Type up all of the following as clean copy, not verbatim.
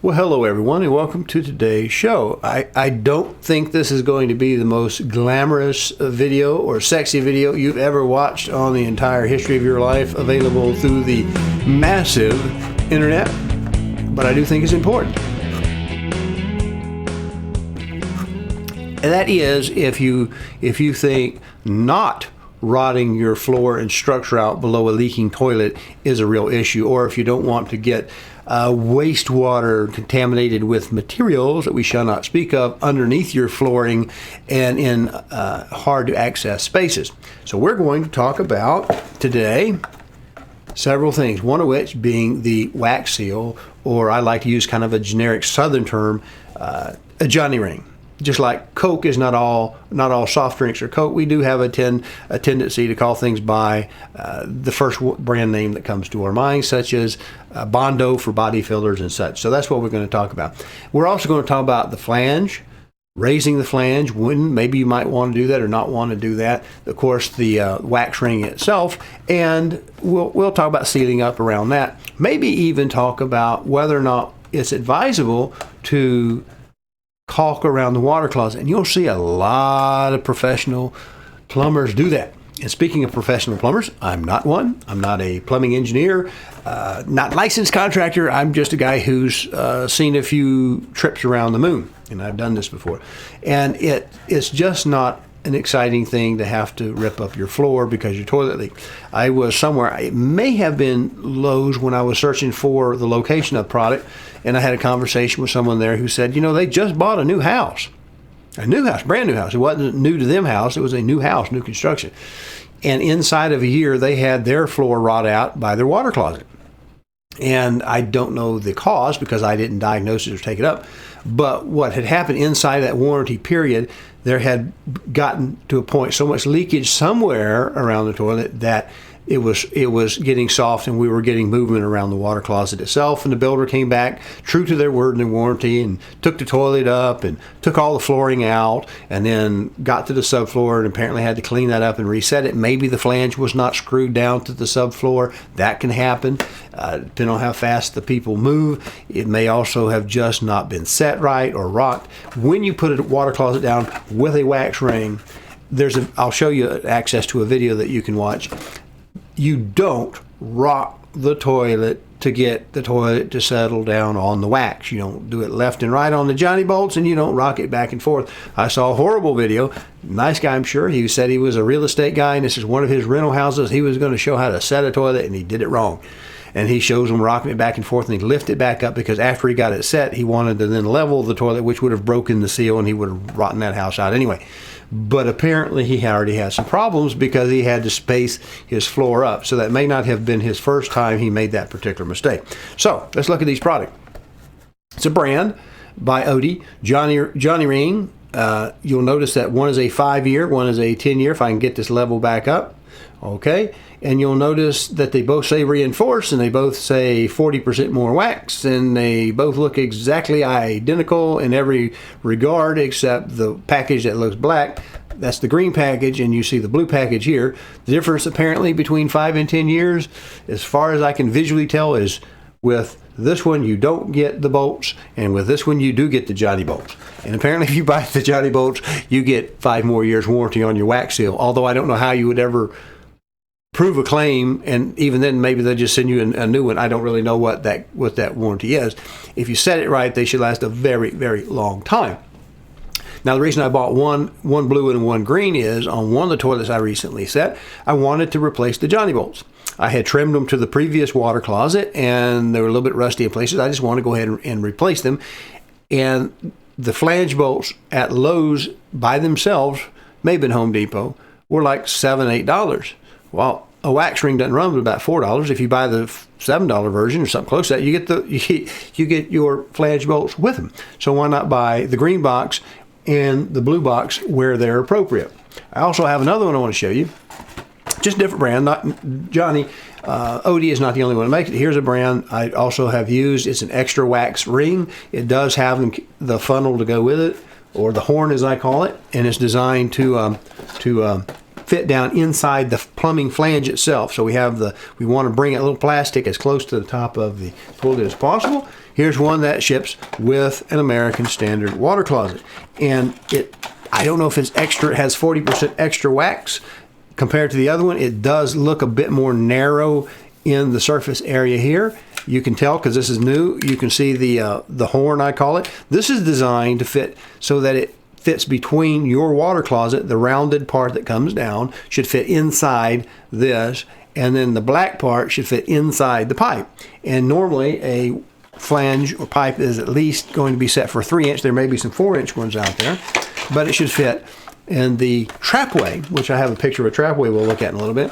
Well, hello everyone, and welcome to today's show. I don't think this is going to be the most glamorous video or sexy video you've ever watched on the entire history of your life, available through the massive internet, but I do think it's important. And that is if you think not rotting your floor and structure out below a leaking toilet is a real issue, or if you don't want to get wastewater contaminated with materials that we shall not speak of underneath your flooring and in hard to access spaces. So we're going to talk about today several things, one of which being the wax seal, or I like to use kind of a generic southern term, a Johni-Ring. Just like Coke is not all soft drinks are Coke, we do have a tendency to call things by the first brand name that comes to our mind, such as Bondo for body fillers and such. So that's what we're going to talk about. We're also going to talk about the flange, raising the flange, when maybe you might want to do that or not want to do that. Of course, the wax ring itself, and we'll talk about sealing up around that. Maybe even talk about whether or not it's advisable to caulk around the water closet, and you'll see a lot of professional plumbers do that. And speaking of professional plumbers, I'm not one. I'm not a plumbing engineer, not licensed contractor. I'm just a guy who's seen a few trips around the moon, and I've done this before. And it's just not an exciting thing to have to rip up your floor because your toilet leaked. I was somewhere, it may have been Lowe's, when I was searching for the location of the product, and I had a conversation with someone there who said, you know, they just bought a new house, brand new house. It wasn't new to them house, it was a new house, new construction. And inside of a year, they had their floor rot out by their water closet. And I don't know the cause because I didn't diagnose it or take it up. But what had happened inside that warranty period, there had gotten to a point, so much leakage somewhere around the toilet that it was getting soft, and we were getting movement around the water closet itself. And the builder came back true to their word in their warranty and took the toilet up and took all the flooring out, and then got to the subfloor and apparently had to clean that up and reset it. Maybe the flange was not screwed down to the subfloor. That can happen depending on how fast the people move. It may also have just not been set right or rocked. When you put a water closet down with a wax ring, I'll show you access to a video that you can watch. You don't rock the toilet to get the toilet to settle down on the wax. You don't do it left and right on the Johni-bolts, and you don't rock it back and forth. I saw a horrible video. Nice guy, I'm sure. He said he was a real estate guy, and this is one of his rental houses. He was going to show how to set a toilet, and he did it wrong. And he shows him rocking it back and forth, and he lifted it back up because after he got it set, he wanted to then level the toilet, which would have broken the seal, and he would have rotten that house out anyway. But apparently he already had some problems because he had to space his floor up. So that may not have been his first time he made that particular mistake. So let's look at these products. It's a brand by Odie, Johni-Ring. You'll notice that one is a 5-year, one is a 10-year, if I can get this level back up. Okay, and you'll notice that they both say reinforced, and they both say 40% more wax, and they both look exactly identical in every regard except the package that looks black. That's the green package, and you see the blue package here. The difference apparently between 5 and 10 years, as far as I can visually tell, is with this one you don't get the bolts, and with this one you do get the Johni-bolts. And apparently if you buy the Johni-bolts, you get 5 more years warranty on your wax seal, although I don't know how you would ever prove a claim, and even then maybe they'll just send you a new one. I don't really know what that warranty is. If you set it right, they should last a very, very long time. Now the reason I bought one blue and one green is on one of the toilets I recently set, I wanted to replace the Johni-bolts. I had trimmed them to the previous water closet and they were a little bit rusty in places. I just wanted to go ahead and replace them. And the flange bolts at Lowe's by themselves, maybe in Home Depot, were like $7, $8. Well, a wax ring doesn't run but about $4. If you buy the $7 version or something close to that, you get your flange bolts with them. So why not buy the green box and the blue box where they're appropriate? I also have another one I want to show you. Just a different brand, not Johni. Odie is not the only one to make it. Here's a brand I also have used. It's an extra wax ring. It does have the funnel to go with it, or the horn as I call it, and it's designed to fit down inside the plumbing flange itself. So we want to bring a little plastic as close to the top of the toilet as possible. Here's one that ships with an American Standard water closet. And I don't know if it's extra, it has 40% extra wax compared to the other one. It does look a bit more narrow in the surface area here. You can tell because this is new. You can see the horn, I call it. This is designed to fit so that it fits between your water closet. The rounded part that comes down should fit inside this, and then the black part should fit inside the pipe. And normally a flange or pipe is at least going to be set for 3-inch. There may be some 4-inch ones out there, but it should fit. And the trapway, which I have a picture of a trapway we'll look at in a little bit,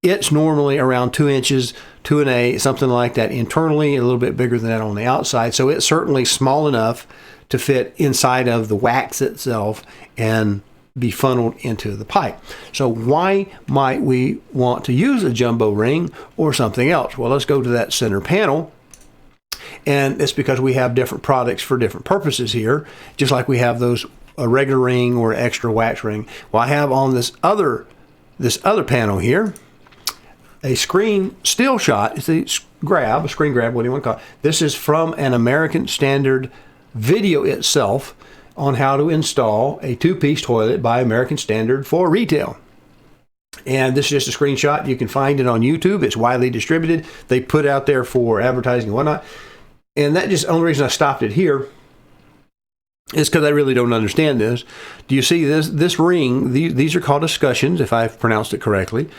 it's normally around 2 inches, 2 1/8, something like that internally, a little bit bigger than that on the outside. So it's certainly small enough to fit inside of the wax itself and be funneled into the pipe. So why might we want to use a jumbo ring or something else? Well, let's go to that center panel. And it's because we have different products for different purposes here, just like we have those a regular ring or extra wax ring. Well, I have on this other panel here a screen still shot. It's a screen grab, what do you want to call it? This is from an American Standard video itself on how to install a 2-piece toilet by American Standard for retail. And this is just a screenshot. You can find it on YouTube. It's widely distributed. They put out there for advertising and whatnot. And that just, the only reason I stopped it here is because I really don't understand this. Do you see this ring? These are called escutcheons, if I've pronounced it correctly.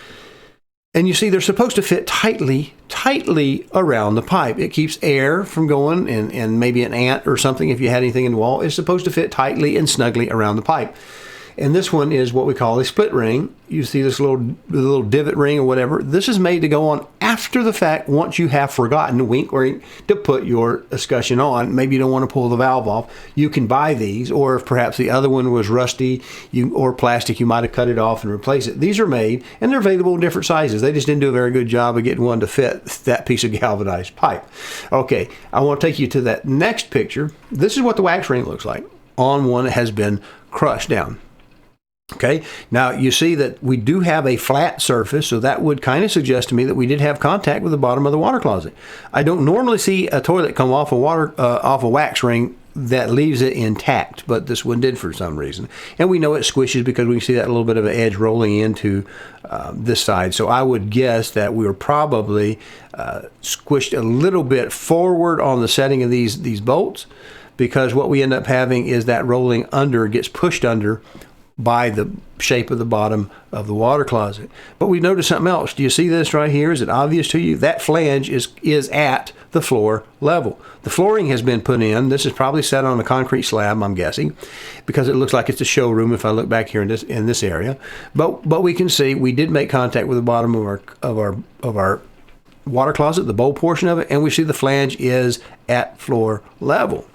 And you see they're supposed to fit tightly around the pipe. It keeps air from going, and maybe an ant or something, if you had anything in the wall, is supposed to fit tightly and snugly around the pipe. And this one is what we call a split ring. You see this little divot ring or whatever. This is made to go on after the fact, once you have forgotten, wink, wink, to put your escutcheon on. Maybe you don't want to pull the valve off. You can buy these, or if perhaps the other one was rusty or plastic, you might have cut it off and replace it. These are made, and they're available in different sizes. They just didn't do a very good job of getting one to fit that piece of galvanized pipe. Okay, I want to take you to that next picture. This is what the wax ring looks like on one that has been crushed down. Okay, now you see that we do have a flat surface, so that would kind of suggest to me that we did have contact with the bottom of the water closet. I don't normally see a toilet come off a wax ring that leaves it intact, but this one did for some reason. And we know it squishes because we can see that little bit of an edge rolling into this side. So I would guess that we were probably squished a little bit forward on the setting of these bolts, because what we end up having is that rolling under gets pushed under by the shape of the bottom of the water closet. But we noticed something else. Do you see this right here? Is it obvious to you? That flange is at the floor level. The flooring has been put in. This is probably set on a concrete slab, I'm guessing, because it looks like it's a showroom if I look back here in this area. But we can see we did make contact with the bottom of our water closet, the bowl portion of it, and we see the flange is at floor level.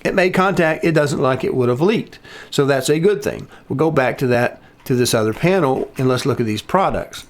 It made contact. It doesn't like it would have leaked. So that's a good thing. We'll go back to this other panel, and let's look at these products.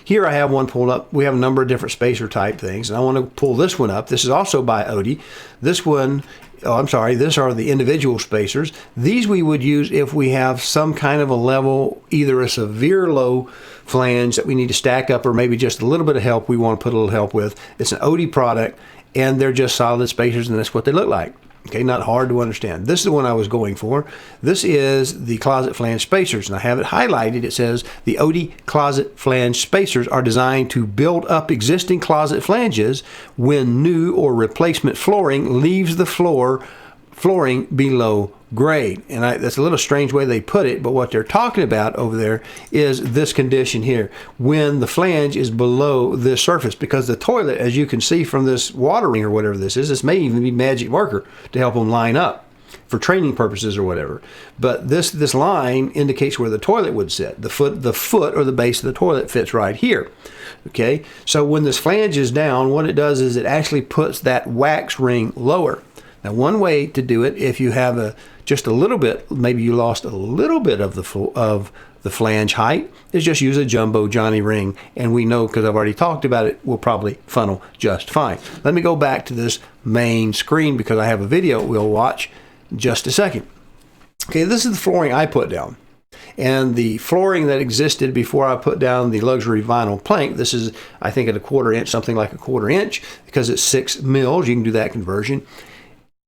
Here I have one pulled up. We have a number of different spacer type things, and I want to pull this one up. This is also by Odie. This one, these are the individual spacers. These we would use if we have some kind of a level, either a severe low flange that we need to stack up, or maybe just a little bit of help we want to put a little help with. It's an Odie product, and they're just solid spacers, and that's what they look like. Okay, not hard to understand. This is the one I was going for. This is the closet flange spacers, and I have it highlighted. It says the Odie closet flange spacers are designed to build up existing closet flanges when new or replacement flooring leaves the flooring below grade. And that's a little strange way they put it, but what they're talking about over there is this condition here, when the flange is below this surface, because the toilet, as you can see from this water ring or whatever this is, this may even be magic marker to help them line up for training purposes or whatever. But this line indicates where the toilet would sit. The foot or the base of the toilet fits right here. Okay, so when this flange is down, what it does is it actually puts that wax ring lower. Now, one way to do it, if you have just a little bit, maybe you lost a little bit of the flange height, is just use a jumbo Johni-Ring, and we know, because I've already talked about it, will probably funnel just fine. Let me go back to this main screen because I have a video we'll watch in just a second. Okay, this is the flooring I put down. And the flooring that existed before I put down the luxury vinyl plank, this is, I think, at a 1/4 inch, something like a 1/4 inch, because it's 6 mils, you can do that conversion.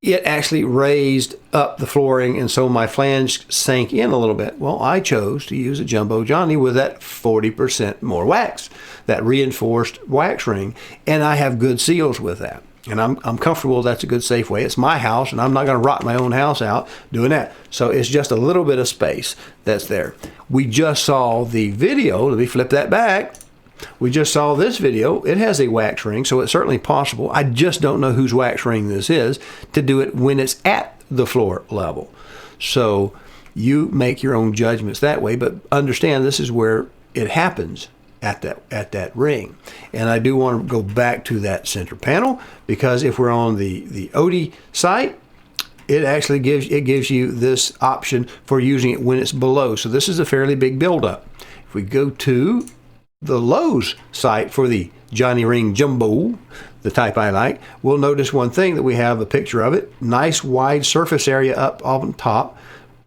It actually raised up the flooring, and so my flange sank in a little bit. Well, I chose to use a jumbo Johnny with that 40% more wax, that reinforced wax ring, and I have good seals with that. And I'm comfortable that's a good, safe way. It's my house, and I'm not going to rock my own house out doing that. So it's just a little bit of space that's there. We just saw the video. Let me flip that back. We just saw this video. It has a wax ring, so it's certainly possible. I just don't know whose wax ring this is to do it when it's at the floor level. So you make your own judgments that way, but understand this is where it happens at that ring. And I do want to go back to that center panel, because if we're on the Odie site, it actually gives you this option for using it when it's below. So this is a fairly big buildup. If we go to the Lowe's site for the Johni-Ring Jumbo, the type I like, we'll notice one thing, that we have a picture of it. Nice wide surface area up on top.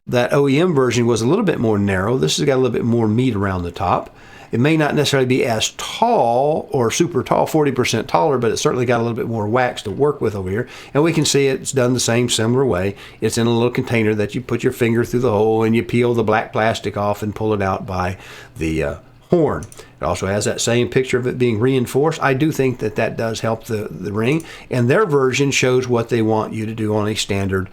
That OEM version was a little bit more narrow. This has got a little bit more meat around the top. It may not necessarily be as tall or super tall, 40% taller, but it's certainly got a little bit more wax to work with over here. And we can see it's done the same similar way. It's in a little container that you put your finger through the hole and you peel the black plastic off and pull it out by the horn. It also has that same picture of it being reinforced. I do think that that does help the ring, and their version shows what they want you to do on a standard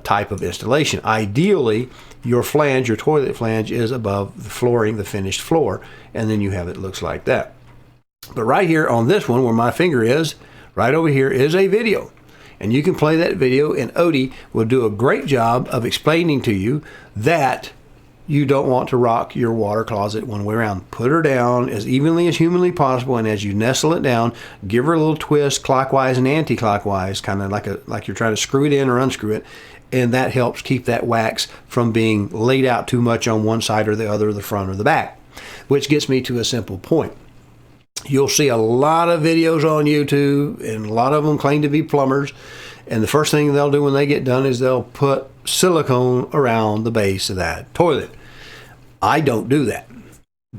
type of installation. Ideally, your flange, your toilet flange, is above the flooring, the finished floor, and then you have it looks like that. But right here on this one, where my finger is, right over here, is a video. And you can play that video, and Odie will do a great job of explaining to you that you don't want to rock your water closet one way around. Put her down as evenly as humanly possible, and as you nestle it down, give her a little twist clockwise and anti-clockwise, kind of like you're trying to screw it in or unscrew it, and that helps keep that wax from being laid out too much on one side or the other, the front or the back. Which gets me to a simple point. You'll see a lot of videos on YouTube, and a lot of them claim to be plumbers, and the first thing they'll do when they get done is they'll put silicone around the base of that toilet. I don't do that,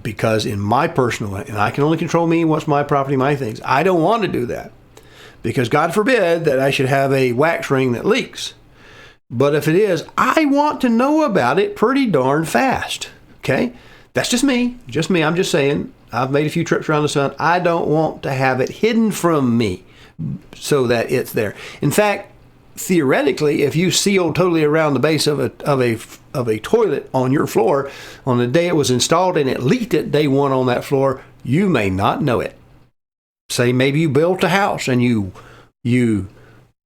because in my personal, and I can only control me, what's my property, my things, I don't want to do that, because God forbid that I should have a wax ring that leaks. But if it is, I want to know about it pretty darn fast. Okay? That's just me. I'm just saying, I've made a few trips around the sun. I don't want to have it hidden from me so that it's there. In fact, theoretically, if you sealed totally around the base of a toilet on your floor on the day it was installed, and it leaked at day one on that floor, you may not know it. Say maybe you built a house and you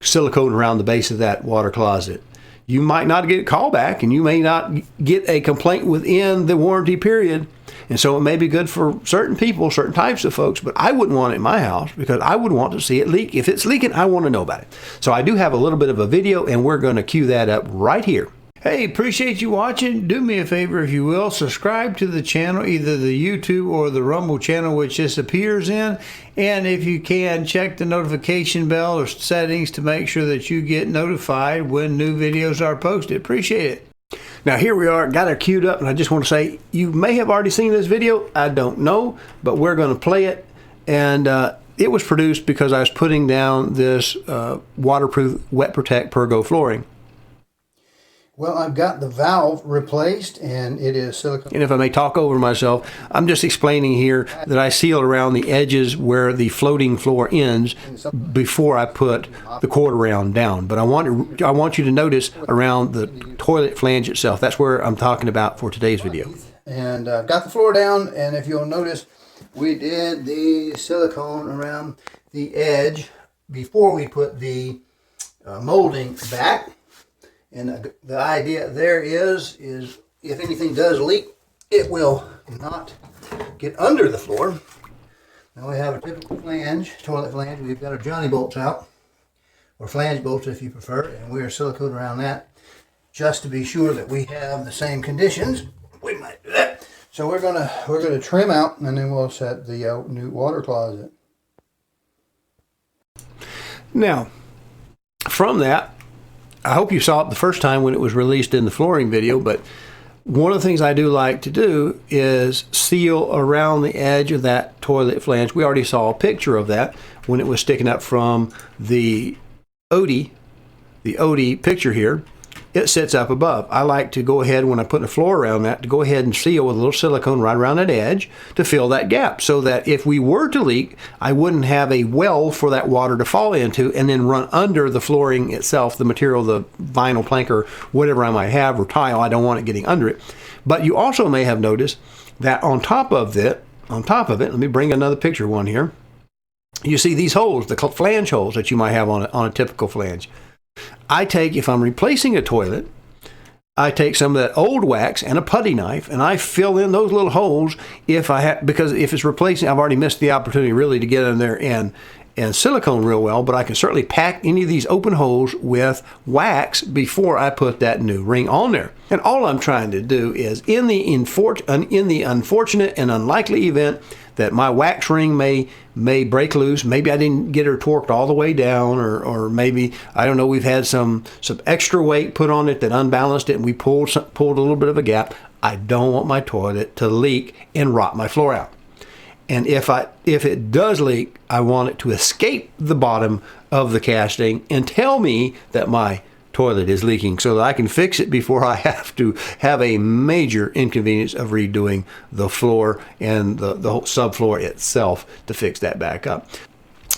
silicone around the base of that water closet. You might not get a call back, and you may not get a complaint within the warranty period. And so it may be good for certain people, certain types of folks, but I wouldn't want it in my house, because I would want to see it leak. If it's leaking, I want to know about it. So I do have a little bit of a video, and we're going to cue that up right here. Hey, appreciate you watching. Do me a favor, if you will, subscribe to the channel, either the YouTube or the Rumble channel, which this appears in. And if you can, check the notification bell or settings to make sure that you get notified when new videos are posted. Appreciate it. Now here we are, got it queued up, and I just want to say, you may have already seen this video, I don't know, but we're going to play it. And it was produced because I was putting down this waterproof Wet Protect Pergo flooring. Well, I've got the valve replaced, and it is silicone. And if I may talk over myself, I'm just explaining here that I sealed around the edges where the floating floor ends before I put the quarter round down. But I want you to notice around the toilet flange itself. That's where I'm talking about for today's video. And I've got the floor down, and if you'll notice, we did the silicone around the edge before we put the molding back. And the idea there is if anything does leak, it will not get under the floor. Now we have a typical flange, toilet flange. We've got our Johni-bolts out, or flange bolts if you prefer, and we are silicone around that just to be sure that we have the same conditions. We might do that. So we're gonna trim out, and then we'll set the new water closet. Now, from that, I hope you saw it the first time when it was released in the flooring video, but one of the things I do like to do is seal around the edge of that toilet flange. We already saw a picture of that when it was sticking up from the OD picture here. It sits up above. I like to go ahead, when I put the floor around that, to go ahead and seal with a little silicone right around that edge to fill that gap, so that if we were to leak, I wouldn't have a well for that water to fall into and then run under the flooring itself, the material, the vinyl plank or whatever I might have, or tile. I don't want it getting under it. But you also may have noticed that on top of it, let me bring another picture one here. You see these holes, the flange holes that you might have on a typical flange. I take, if I'm replacing a toilet, I take some of that old wax and a putty knife, and I fill in those little holes because if it's replacing, I've already missed the opportunity really to get in there and silicone real well, but I can certainly pack any of these open holes with wax before I put that new ring on there. And all I'm trying to do is, in the unfortunate and unlikely event that my wax ring may break loose, maybe I didn't get her torqued all the way down, or maybe, I don't know, we've had some extra weight put on it that unbalanced it and we pulled a little bit of a gap. I don't want my toilet to leak and rot my floor out. And if it does leak, I want it to escape the bottom of the casting and tell me that my toilet is leaking, so that I can fix it before I have to have a major inconvenience of redoing the floor and the whole subfloor itself to fix that back up.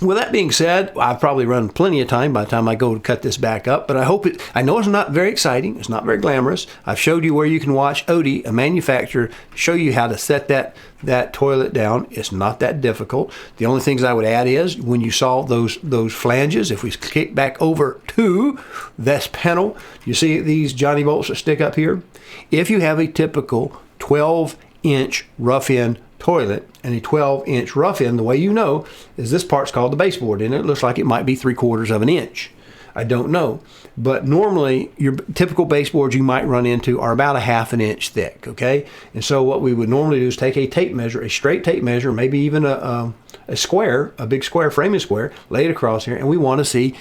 With that being said, I've probably run plenty of time by the time I go to cut this back up, but I know it's not very exciting, it's not very glamorous. I've showed you where you can watch Odie, a manufacturer, show you how to set that toilet down. It's not that difficult. The only things I would add is, when you saw those flanges, if we kick back over to this panel, you see these Johni-bolts that stick up here? If you have a typical 12-inch rough-in toilet and a 12-inch rough-in, the way you know is this part's called the baseboard, and it looks like it might be 3/4 of an inch. I don't know, but normally your typical baseboards you might run into are about a 1/2 inch thick, okay? And so what we would normally do is take a tape measure, a straight tape measure, maybe even a square, a big square, framing square, lay it across here, and we want to see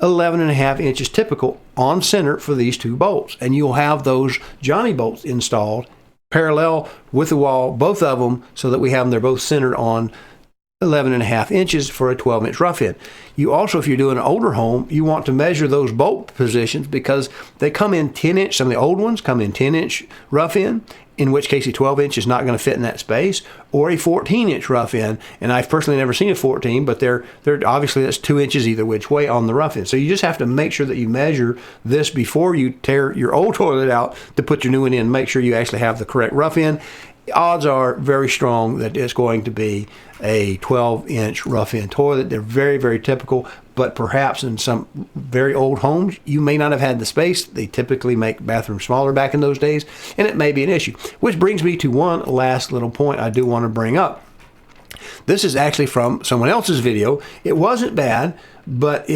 11.5 inches typical on center for these two bolts. And you'll have those Johni-bolts installed parallel with the wall, both of them, so that we have them, they're both centered on 11.5 inches for a 12-inch rough-in. You also, if you're doing an older home, you want to measure those bolt positions, because they come in 10-inch, some of the old ones come in 10-inch rough-in, in which case a 12-inch is not going to fit in that space, or a 14-inch rough-in. And I've personally never seen a 14, but they're obviously, that's 2 inches either which way on the rough-in. So you just have to make sure that you measure this before you tear your old toilet out to put your new one in. Make sure you actually have the correct rough-in. Odds are very strong that it's going to be a 12-inch rough-in toilet. They're very, very typical, but perhaps in some very old homes, you may not have had the space. They typically make bathrooms smaller back in those days, and it may be an issue. Which brings me to one last little point I do want to bring up. This is actually from someone else's video. It wasn't bad, but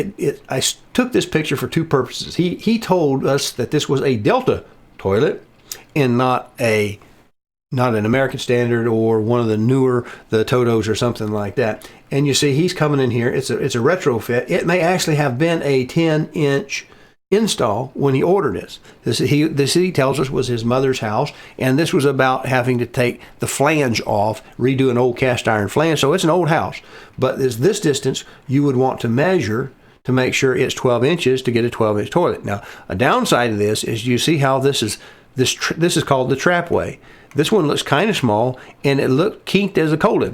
I took this picture for two purposes. He told us that this was a Delta toilet and not an American Standard or one of the newer, the Totos or something like that. And you see he's coming in here. It's a retrofit. It may actually have been a 10-inch install when he ordered this. This he tells us was his mother's house, and this was about having to take the flange off, redo an old cast iron flange. So it's an old house. But this distance you would want to measure to make sure it's 12 inches to get a 12-inch toilet. Now, a downside of this is you see how this is called the trapway. This one looks kind of small, and it looked kinked as a colon.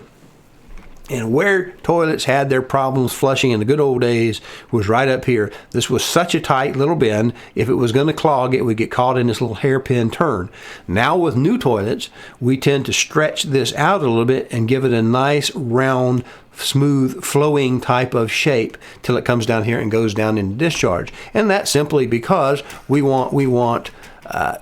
And where toilets had their problems flushing in the good old days was right up here. This was such a tight little bend, if it was going to clog, it would get caught in this little hairpin turn. Now with new toilets, we tend to stretch this out a little bit and give it a nice, round, smooth, flowing type of shape till it comes down here and goes down into discharge. And that's simply because we want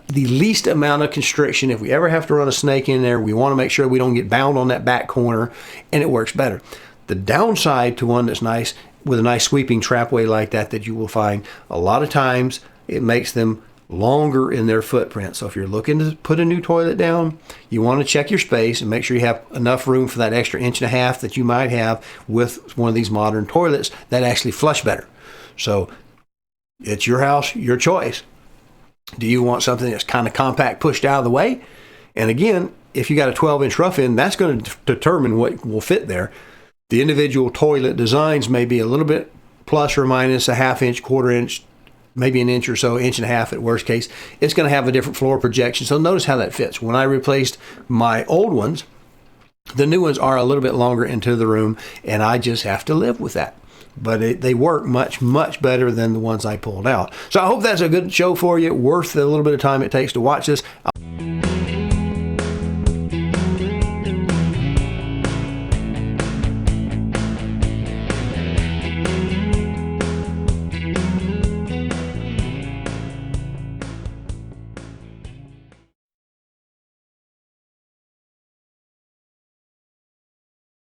the least amount of constriction. If we ever have to run a snake in there, we want to make sure we don't get bound on that back corner, and it works better. The downside to one that's nice, with a nice sweeping trapway like that you will find a lot of times, it makes them longer in their footprint. So if you're looking to put a new toilet down, you want to check your space and make sure you have enough room for that extra 1.5 inches that you might have with one of these modern toilets that actually flush better. So it's your house, your choice. Do you want something that's kind of compact, pushed out of the way? And again, if you got a 12-inch rough end, that's going to determine what will fit there. The individual toilet designs may be a little bit plus or minus a ½ inch, ¼ inch, maybe an inch or so, inch and a half at worst case. It's going to have a different floor projection. So notice how that fits. When I replaced my old ones, the new ones are a little bit longer into the room, and I just have to live with that. But they work much, much better than the ones I pulled out. So I hope that's a good show for you, worth the little bit of time it takes to watch this.